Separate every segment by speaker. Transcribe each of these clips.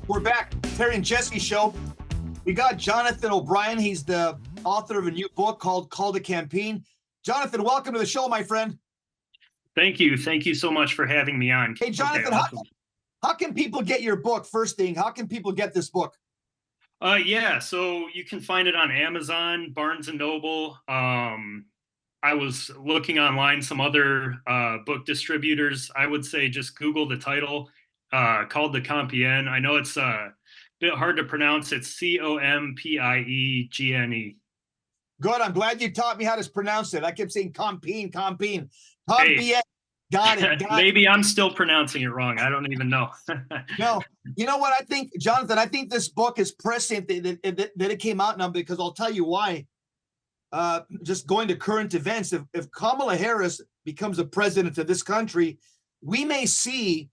Speaker 1: We're back. Terry and Jesse show. We got Jonathan O'Brien. He's the author of a new book called Call to Campaign. Jonathan, welcome to the show, my friend.
Speaker 2: Thank you. Thank you so much for having me on.
Speaker 1: Hey, Jonathan,
Speaker 2: Okay, awesome.
Speaker 1: how can people get your book? First thing, how can people get this book?
Speaker 2: Yeah, so you can find it on Amazon, Barnes and Noble. I was looking online, some other book distributors. I would say just Google the title, Called the Compiègne. I know it's a bit hard to pronounce. It's Compiègne.
Speaker 1: Good. I'm glad you taught me how to pronounce it. I kept saying Compiègne.
Speaker 2: Hey.
Speaker 1: Got it.
Speaker 2: Maybe I'm still pronouncing it wrong. I don't even know.
Speaker 1: No, you know what I think, Jonathan? I think this book is prescient that it came out now, because I'll tell you why. Just going to current events, if Kamala Harris becomes a president of this country, we may see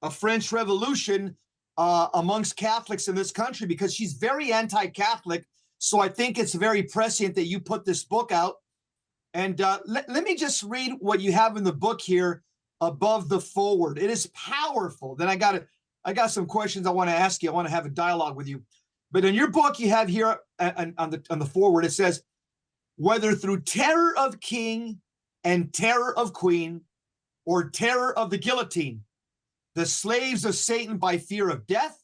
Speaker 1: a French Revolution amongst Catholics in this country, because she's very anti-Catholic. So I think it's very prescient that you put this book out. And let me just read what you have in the book here above the foreword. It is powerful. Then I got some questions I want to ask you. I want to have a dialogue with you. But in your book, you have here on the foreword, it says, whether through terror of king and terror of queen or terror of the guillotine, the slaves of Satan by fear of death,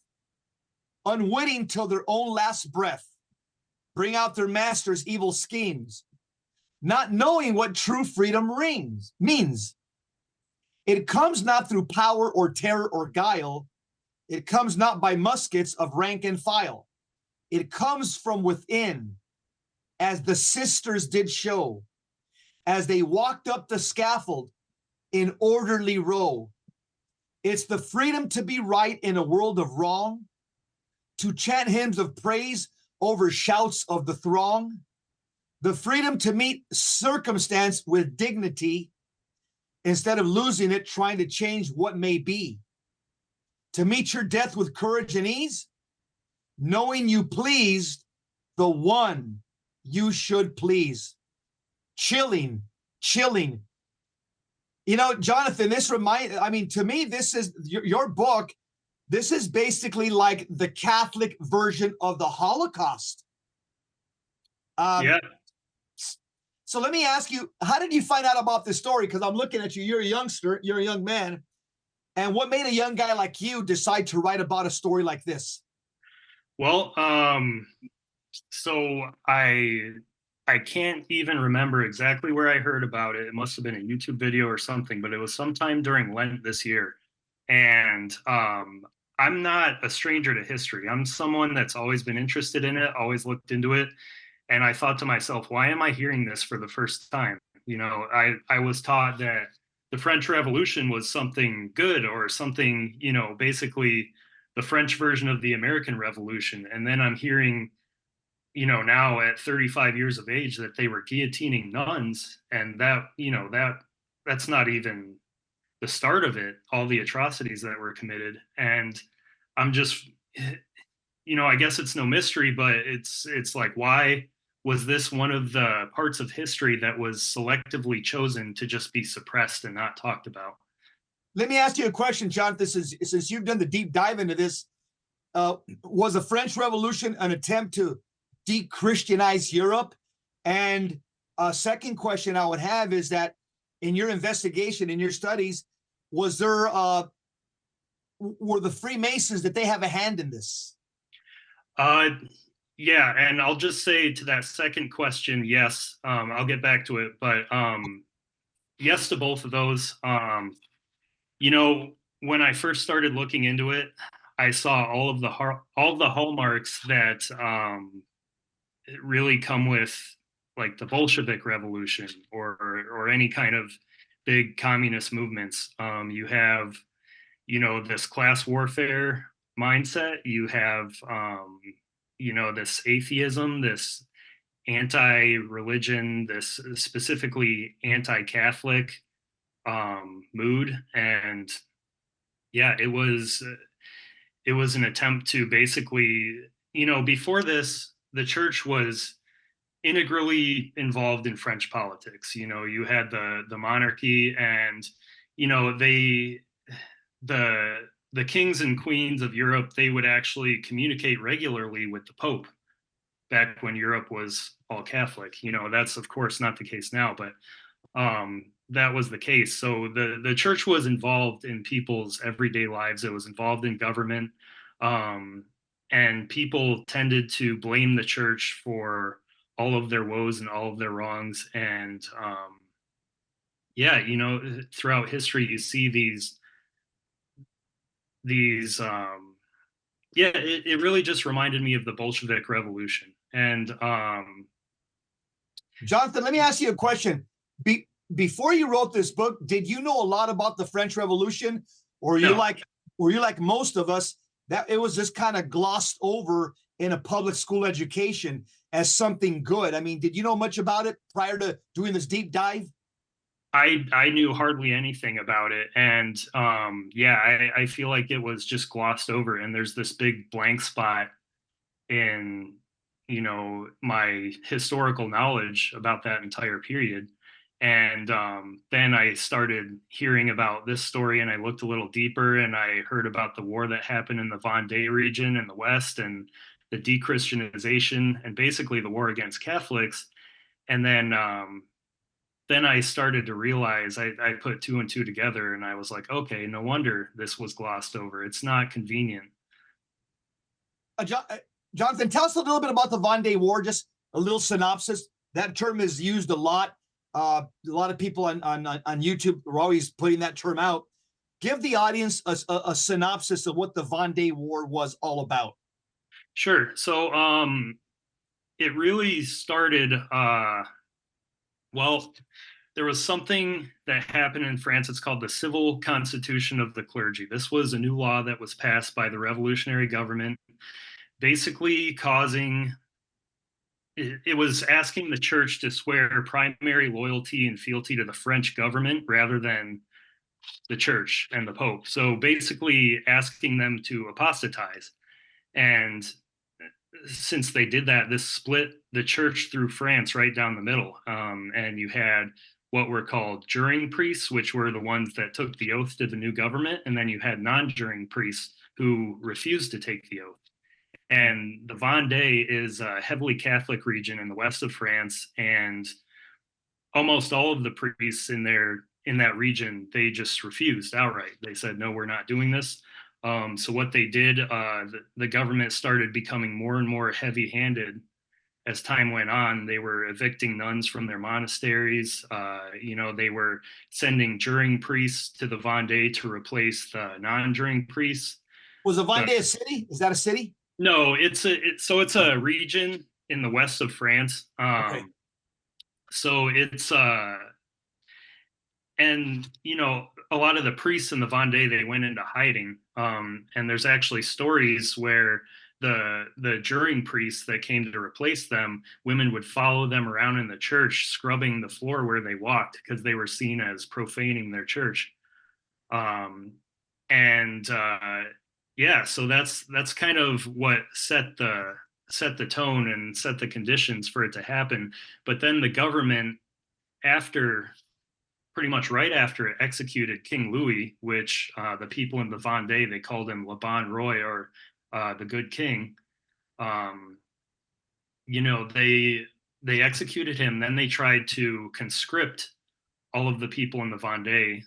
Speaker 1: unwitting till their own last breath, bring out their master's evil schemes, not knowing what true freedom means. It comes not through power or terror or guile. It comes not by muskets of rank and file. It comes from within, as the sisters did show, as they walked up the scaffold in orderly row. It's the freedom to be right in a world of wrong, to chant hymns of praise over shouts of the throng, the freedom to meet circumstance with dignity instead of losing it trying to change what may be, to meet your death with courage and ease, knowing you pleased the one you should please. Chilling. You know, Jonathan, to me, this is your book. This is basically like the Catholic version of the Holocaust.
Speaker 2: Yeah.
Speaker 1: So let me ask you, how did you find out about this story? Because I'm looking at you, you're a youngster, you're a young man. And what made a young guy like you decide to write about a story like this?
Speaker 2: Well, so I can't even remember exactly where I heard about it. It must have been a YouTube video or something, but it was sometime during Lent this year. And I'm not a stranger to history. I'm someone that's always been interested in it, always looked into it. And I thought to myself, why am I hearing this for the first time? You know, I was taught that the French Revolution was something good, or something, you know, basically the French version of the American Revolution. And then I'm hearing, you know, now at 35 years of age, that they were guillotining nuns, and that, you know, that's not even the start of it, all the atrocities that were committed. And I'm just, you know, I guess it's no mystery, but it's like, why was this one of the parts of history that was selectively chosen to just be suppressed and not talked about?
Speaker 1: Let me ask you a question, John. Since you've done the deep dive into this, was the French Revolution an attempt to de-Christianize Europe? And a second question I would have is that in your investigation, in your studies, were the Freemasons, did they have a hand in this?
Speaker 2: Yeah, and I'll just say to that second question, yes. I'll get back to it, but yes to both of those. You know, when I first started looking into it, I saw all the hallmarks that really come with, like, the Bolshevik Revolution or any kind of big communist movements. You have, you know, this class warfare mindset. You have, you know, this atheism, this anti-religion, this specifically anti-Catholic mood. And yeah, it was an attempt to basically, you know, before this, the church was integrally involved in French politics. You know, you had the monarchy, and, you know, the the kings and queens of Europe, they would actually communicate regularly with the Pope back when Europe was all Catholic. That's of course not the case now, but that was the case. So the church was involved in people's everyday lives. It was involved in government, um, and people tended to blame the church for all of their woes and all of their wrongs. And yeah, throughout history, you see these. Yeah, it really just reminded me of the Bolshevik Revolution, and
Speaker 1: Jonathan, let me ask you a question. Before you wrote this book, did you know a lot about the French Revolution, or
Speaker 2: no,
Speaker 1: were you like most of us that it was just kind of glossed over in a public school education as something good? I mean, did you know much about it prior to doing this deep dive?
Speaker 2: I knew hardly anything about it, and yeah, I feel like it was just glossed over, and there's this big blank spot in my historical knowledge about that entire period. And then I started hearing about this story, and I looked a little deeper, and I heard about the war that happened in the Vendée region in the West, and the de-Christianization, and basically the war against Catholics. And then I started to realize, I put two and two together, and I was like, okay, no wonder this was glossed over. It's not convenient.
Speaker 1: Jonathan, tell us a little bit about the Vendée War, just a little synopsis. That term is used a lot. A lot of people on YouTube are always putting that term out. Give the audience a synopsis of what the Vendée War was all about.
Speaker 2: Sure. So it really started, well, there was something that happened in France. It's called the Civil Constitution of the Clergy. This was a new law that was passed by the revolutionary government, basically causing it was asking the church to swear primary loyalty and fealty to the French government rather than the church and the Pope. So basically asking them to apostatize. And since they did that, this split the church through France right down the middle. And you had what were called juring priests, which were the ones that took the oath to the new government. And then you had non-juring priests who refused to take the oath. And the Vendée is a heavily Catholic region in the west of France, and almost all of the priests in that region, they just refused outright. They said, no, we're not doing this. So what they did, the government started becoming more and more heavy-handed as time went on. They were evicting nuns from their monasteries. They were sending juring priests to the Vendée to replace the non-juring priests.
Speaker 1: Was the Vendée a city? Is that a city?
Speaker 2: No, it's a region in the west of France.
Speaker 1: Okay.
Speaker 2: So it's and a lot of the priests in the Vendée, they went into hiding. And there's actually stories where the juring priests that came to replace them, women would follow them around in the church, scrubbing the floor where they walked because they were seen as profaning their church. And yeah, so that's kind of what set the tone and set the conditions for it to happen. But then the government, after pretty much right after it executed King Louis, which the people in the Vendée, they called him Le Bon Roi, or the Good King. They executed him. Then they tried to conscript all of the people in the Vendée.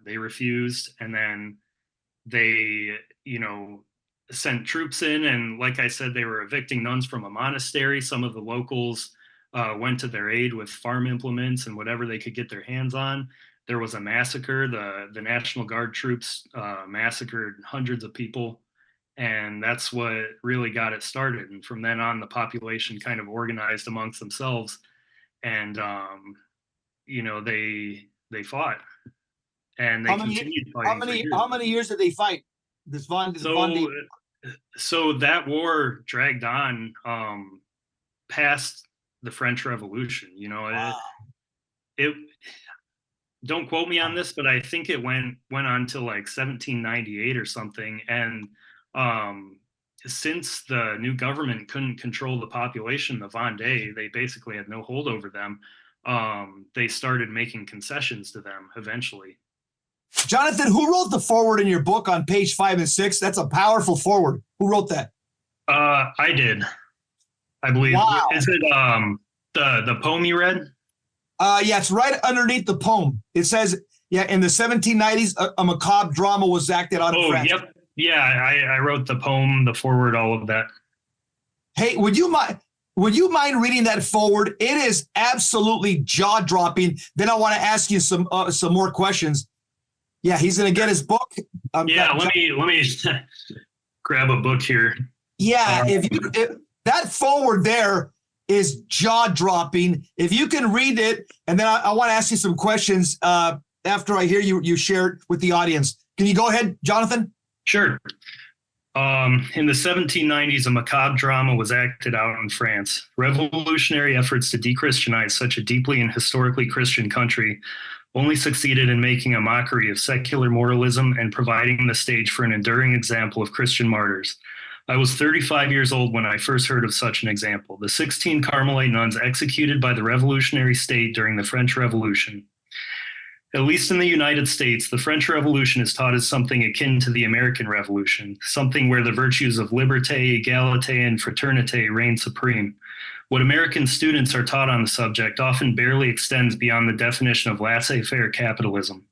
Speaker 2: They refused, and then they, sent troops in. And like I said, they were evicting nuns from a monastery. Some of the locals went to their aid with farm implements and whatever they could get their hands on. There was a massacre. The National Guard troops massacred hundreds of people, and that's what really got it started. And from then on, the population kind of organized amongst themselves, and they fought, and they continued fighting for years.
Speaker 1: How many years did they fight?
Speaker 2: So that war dragged on past the French Revolution.
Speaker 1: Wow.
Speaker 2: It don't quote me on this, but I think it went on to like 1798 or something. And since the new government couldn't control the population, the Vendée, they basically had no hold over them. They started making concessions to them eventually.
Speaker 1: Jonathan, who wrote the forward in your book on page 5 and 6? That's a powerful forward. Who wrote that?
Speaker 2: I did, I believe.
Speaker 1: Wow.
Speaker 2: Is it the poem you read?
Speaker 1: Yeah, it's right underneath the poem. It says, yeah, in the 1790s, a macabre drama was acted out in France.
Speaker 2: Yep. Yeah, I wrote the poem, the forward, all of that.
Speaker 1: Hey, would you mind reading that forward? It is absolutely jaw-dropping. Then I want to ask you some more questions. Yeah, he's going to get his book.
Speaker 2: Let me grab a book here.
Speaker 1: Yeah, if that forward there is jaw-dropping. If you can read it, and then I want to ask you some questions after I hear you share it with the audience. Can you go ahead, Jonathan?
Speaker 2: Sure. In the 1790s, a macabre drama was acted out in France. Revolutionary efforts to de-Christianize such a deeply and historically Christian country only succeeded in making a mockery of secular moralism and providing the stage for an enduring example of Christian martyrs. I was 35 years old when I first heard of such an example, the 16 Carmelite nuns executed by the revolutionary state during the French Revolution. At least in the United States, the French Revolution is taught as something akin to the American Revolution, something where the virtues of liberté, égalité, and fraternité reign supreme. What American students are taught on the subject often barely extends beyond the definition of laissez-faire capitalism.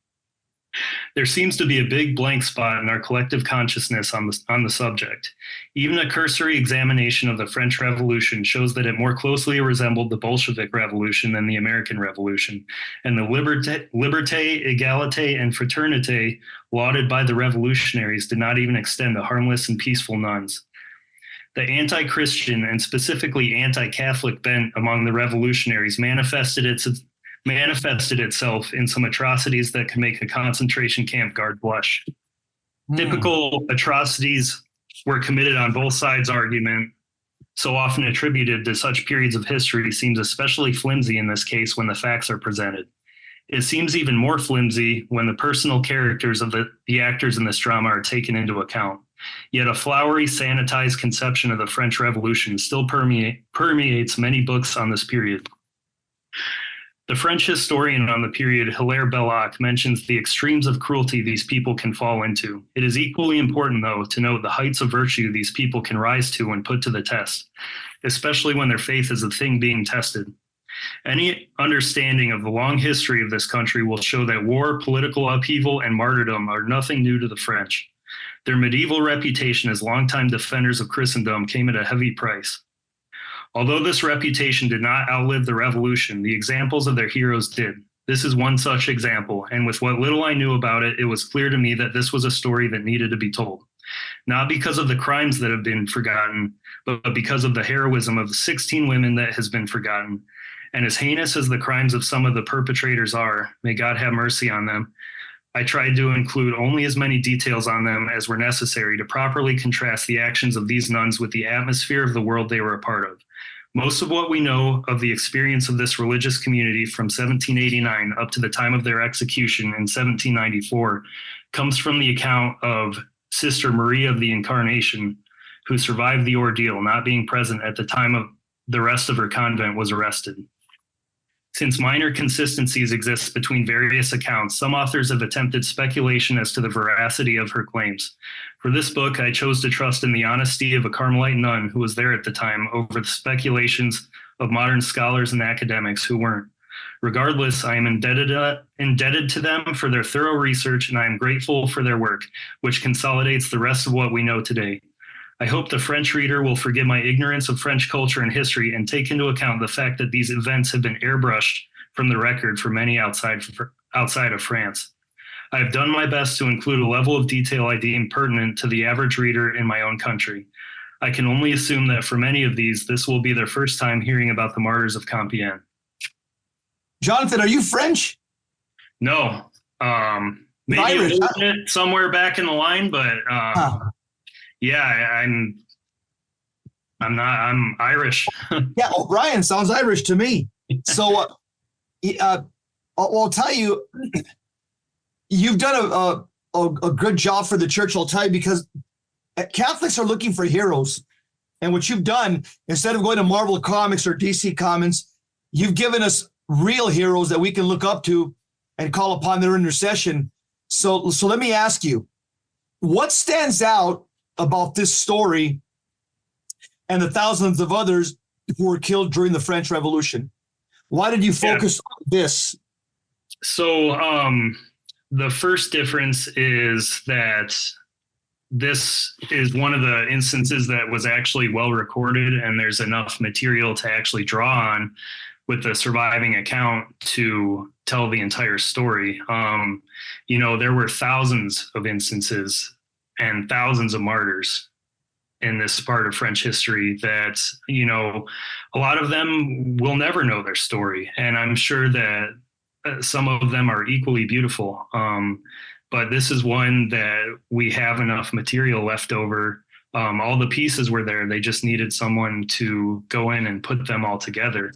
Speaker 2: There seems to be a big blank spot in our collective consciousness on the subject. Even a cursory examination of the French Revolution shows that it more closely resembled the Bolshevik Revolution than the American Revolution, and the liberté, égalité, and fraternité lauded by the revolutionaries did not even extend to harmless and peaceful nuns. The anti-Christian and specifically anti-Catholic bent among the revolutionaries manifested itself in some atrocities that could make a concentration camp guard blush. Typical atrocities were committed on both sides' argument, so often attributed to such periods of history, seems especially flimsy in this case when the facts are presented. It seems even more flimsy when the personal characters of the actors in this drama are taken into account. Yet a flowery, sanitized conception of the French Revolution still permeates many books on this period. The French historian on the period, Hilaire Belloc, mentions the extremes of cruelty these people can fall into. It is equally important, though, to note the heights of virtue these people can rise to when put to the test, especially when their faith is the thing being tested. Any understanding of the long history of this country will show that war, political upheaval, and martyrdom are nothing new to the French. Their medieval reputation as longtime defenders of Christendom came at a heavy price. Although this reputation did not outlive the revolution, the examples of their heroes did. This is one such example, and with what little I knew about it, it was clear to me that this was a story that needed to be told. Not because of the crimes that have been forgotten, but because of the heroism of the 16 women that has been forgotten. And as heinous as the crimes of some of the perpetrators are, may God have mercy on them, I tried to include only as many details on them as were necessary to properly contrast the actions of these nuns with the atmosphere of the world they were a part of. Most of what we know of the experience of this religious community from 1789 up to the time of their execution in 1794 comes from the account of Sister Maria of the Incarnation, who survived the ordeal, not being present at the time of the rest of her convent was arrested. Since minor consistencies exist between various accounts, some authors have attempted speculation as to the veracity of her claims. For this book, I chose to trust in the honesty of a Carmelite nun who was there at the time over the speculations of modern scholars and academics who weren't. Regardless, I am indebted to them for their thorough research, and I am grateful for their work, which consolidates the rest of what we know today. I hope the French reader will forgive my ignorance of French culture and history and take into account the fact that these events have been airbrushed from the record for many outside of France. I have done my best to include a level of detail I deem pertinent to the average reader in my own country. I can only assume that for many of these, this will be their first time hearing about the martyrs of Compiègne.
Speaker 1: Jonathan, are you French?
Speaker 2: No. Maybe
Speaker 1: Irish.
Speaker 2: Somewhere back in the line, but yeah, I'm Irish.
Speaker 1: Yeah, O'Brien sounds Irish to me. So I'll tell you, you've done a good job for the church, I'll tell you, because Catholics are looking for heroes. And what you've done, instead of going to Marvel Comics or DC Comics, you've given us real heroes that we can look up to and call upon their intercession. So let me ask you, what stands out about this story and the thousands of others who were killed during the French Revolution? Why did you focus on this?
Speaker 2: So the first difference is that this is one of the instances that was actually well recorded, and there's enough material to actually draw on with the surviving account to tell the entire story. There were thousands of instances and thousands of martyrs in this part of French history that, a lot of them will never know their story. And I'm sure that some of them are equally beautiful. But this is one that we have enough material left over. All the pieces were there. They just needed someone to go in and put them all together.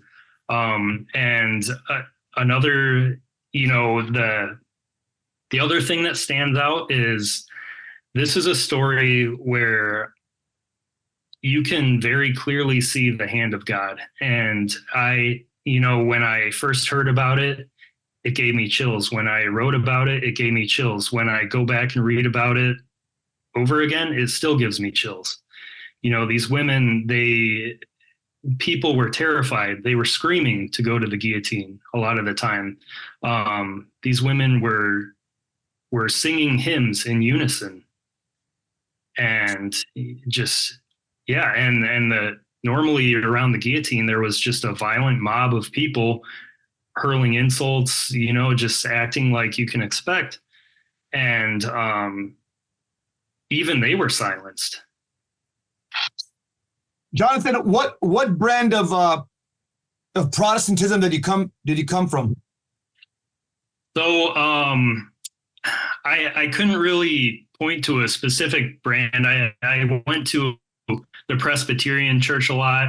Speaker 2: Another, the other thing that stands out is this is a story where you can very clearly see the hand of God. And when I first heard about it, it gave me chills. When I wrote about it, it gave me chills. When I go back and read about it over again, it still gives me chills. These women, people were terrified. They were screaming to go to the guillotine a lot of the time. These women were singing hymns in unison. And just, yeah. And normally around the guillotine, there was just a violent mob of people hurling insults, just acting like you can expect. And even they were silenced.
Speaker 1: Jonathan, what brand of Protestantism did you come from?
Speaker 2: So I couldn't really point to a specific brand. I went to the Presbyterian church a lot,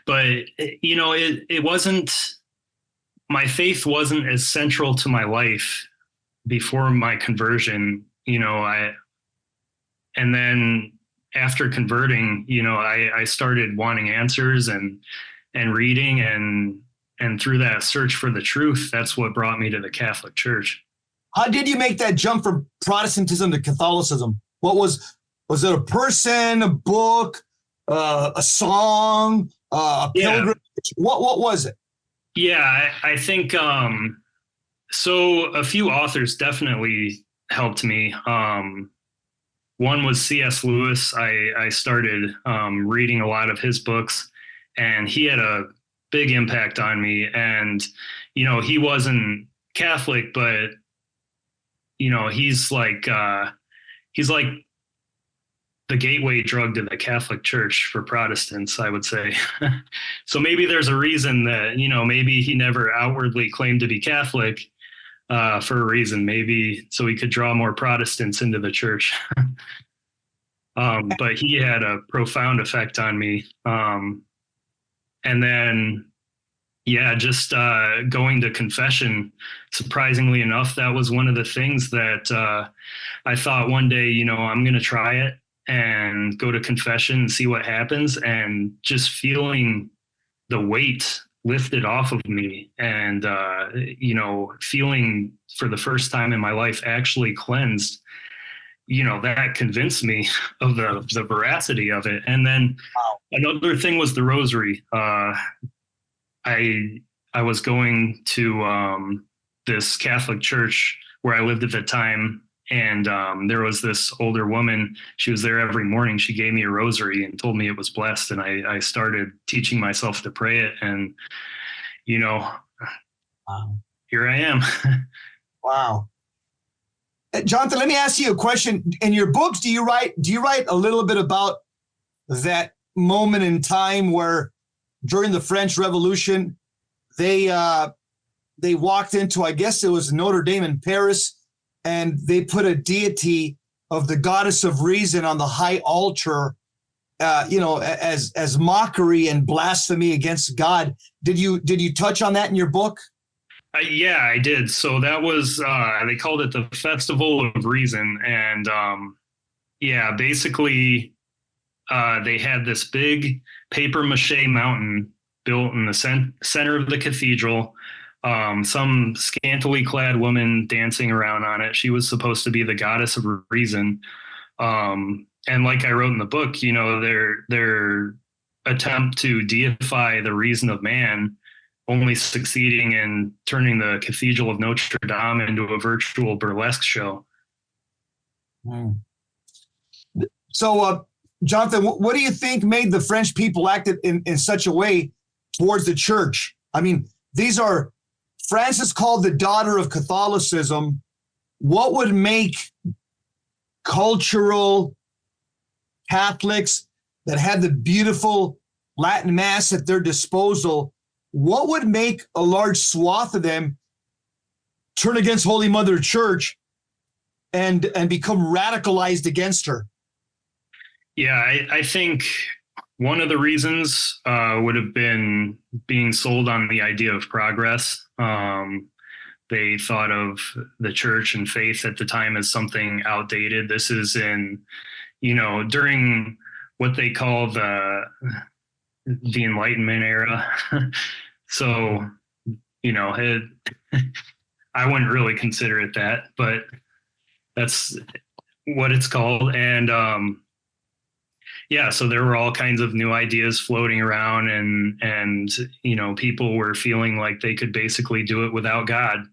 Speaker 2: but it wasn't. My faith wasn't as central to my life before my conversion. And then after converting, I started wanting answers and reading, and through that search for the truth, that's what brought me to the Catholic Church.
Speaker 1: How did you make that jump from Protestantism to Catholicism? What was it? A person, a book, a song, a pilgrimage? What was it?
Speaker 2: Yeah, I think so. A few authors definitely helped me. One was C.S. Lewis. I started reading a lot of his books, and he had a big impact on me. And, he wasn't Catholic, but, he's like the gateway drug to the Catholic Church for Protestants, I would say. So maybe there's a reason that, maybe he never outwardly claimed to be Catholic for a reason, maybe so he could draw more Protestants into the church. But he had a profound effect on me. And then, just going to confession, surprisingly enough, that was one of the things that I thought one day, I'm going to try it and go to confession and see what happens, and just feeling the weight lifted off of me, and feeling for the first time in my life actually cleansed, that convinced me of the veracity of it. And then another thing was the rosary. I was going to this Catholic church where I lived at the time, and there was this older woman. She was there every morning. She gave me a rosary and told me it was blessed. And I started teaching myself to pray it. And, Here I am.
Speaker 1: Wow. Jonathan, let me ask you a question. In your books, do you write a little bit about that moment in time where during the French Revolution, they walked into, I guess it was Notre Dame in Paris, and they put a deity of the goddess of reason on the high altar, as mockery and blasphemy against God. Did you touch on that in your book?
Speaker 2: Yeah, I did. So that was, they called it the Festival of Reason. And basically they had this big paper mache mountain built in the center of the cathedral. some scantily clad woman dancing around on it. She was supposed to be the goddess of reason. And like I wrote in the book, you know, their attempt to deify the reason of man only succeeding in turning the Cathedral of Notre Dame into a virtual burlesque show.
Speaker 1: So, Jonathan, what do you think made the French people act in such a way towards the church? I mean, France is called the daughter of Catholicism. What would make cultural Catholics that had the beautiful Latin Mass at their disposal, what would make a large swath of them turn against Holy Mother Church and become radicalized against her?
Speaker 2: Yeah, I think one of the reasons would have been being sold on the idea of progress. They thought of the church and faith at the time as something outdated. This is during what they call the Enlightenment era. So, I wouldn't really consider it that, but that's what it's called. And so there were all kinds of new ideas floating around, and people were feeling like they could basically do it without God.